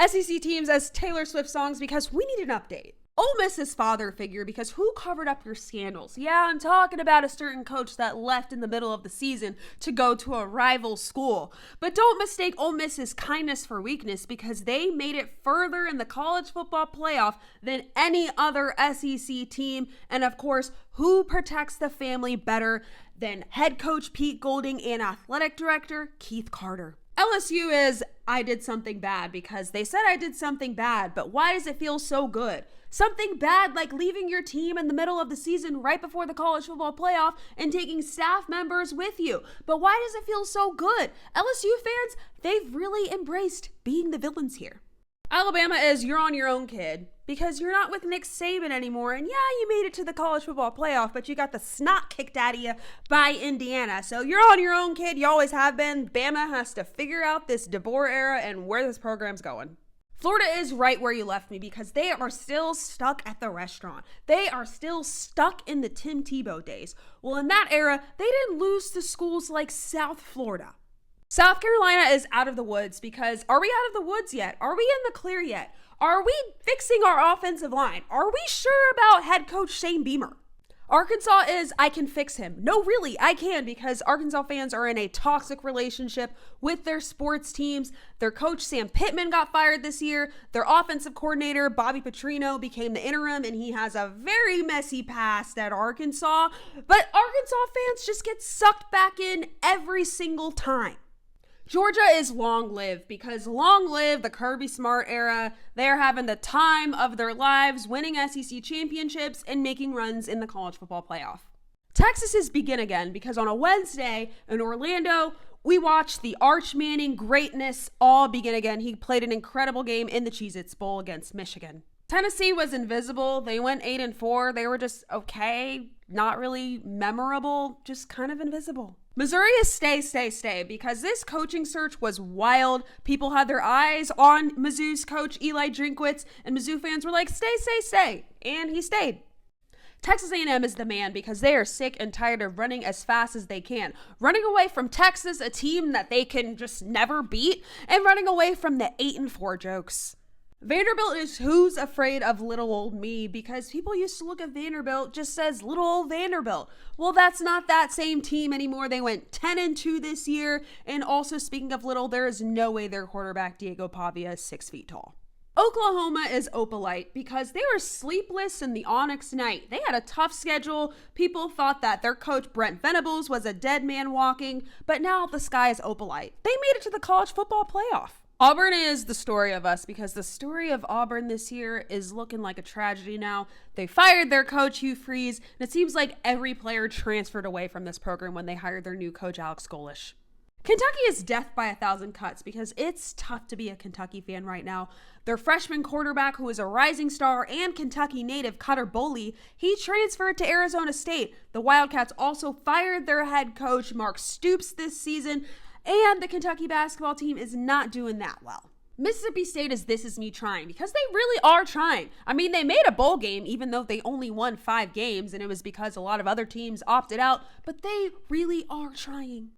SEC teams as Taylor Swift songs because we need an update. Ole Miss's father figure because who covered up your scandals? Yeah, I'm talking about a certain coach that left in the middle of the season to go to a rival school. But don't mistake Ole Miss's kindness for weakness because they made it further in the college football playoff than any other SEC team. And of course, who protects the family better than head coach Pete Golding and athletic director Keith Carter? LSU is I did something bad because they said I did something bad, but why does it feel so good? Something bad like leaving your team in the middle of the season right before the college football playoff and taking staff members with you. But why does it feel so good? LSU fans, they've really embraced being the villains here. Alabama is you're on your own, kid, because you're not with Nick Saban anymore. And yeah, you made it to the college football playoff, but you got the snot kicked out of you by Indiana. So you're on your own, kid. You always have been. Bama has to figure out this DeBoer era and where this program's going. Florida is right where you left me because they are still stuck at the restaurant. They are still stuck in the Tim Tebow days. Well, in that era, they didn't lose to schools like South Florida. South Carolina is out of the woods because are we out of the woods yet? Are we in the clear yet? Are we fixing our offensive line? Are we sure about head coach Shane Beamer? Arkansas is, I can fix him. No, really, I can because Arkansas fans are in a toxic relationship with their sports teams. Their coach, Sam Pittman, got fired this year. Their offensive coordinator, Bobby Petrino, became the interim, and he has a very messy past at Arkansas. But Arkansas fans just get sucked back in every single time. Georgia is long-lived because long live the Kirby Smart era. They're having the time of their lives, winning SEC championships and making runs in the college football playoff. Texas is begin again because on a Wednesday in Orlando, we watched the Arch Manning greatness all begin again. He played an incredible game in the Cheez-Its Bowl against Michigan. Tennessee was invisible. They went 8-4. They were just okay, not really memorable, just kind of invisible. Missouri is stay because this coaching search was wild. People had their eyes on Mizzou's coach, Eli Drinkwitz, and Mizzou fans were like, stay, and he stayed. Texas A&M is the man because they are sick and tired of running as fast as they can. Running away from Texas, a team that they can just never beat, and running away from the 8-4 jokes. Vanderbilt is who's afraid of little old me because people used to look at Vanderbilt just as little old Vanderbilt. Well, that's not that same team anymore. They went 10-2 this year. And also speaking of little, there is no way their quarterback Diego Pavia is 6 feet tall. Oklahoma is Opalite because they were sleepless in the Onyx night. They had a tough schedule. People thought that their coach Brent Venables was a dead man walking, but now the sky is Opalite. They made it to the college football playoff. Auburn is the story of us because the story of Auburn this year is looking like a tragedy now. They fired their coach, Hugh Freeze, and it seems like every player transferred away from this program when they hired their new coach, Alex Golesh. Kentucky is death by 1,000 cuts because it's tough to be a Kentucky fan right now. Their freshman quarterback, who is a rising star and Kentucky native, Cutter Boley, he transferred to Arizona State. The Wildcats also fired their head coach, Mark Stoops, this season. And the Kentucky basketball team is not doing that well. Mississippi State is this is me trying because they really are trying. I mean, they made a bowl game even though they only won 5 games and it was because a lot of other teams opted out, but they really are trying.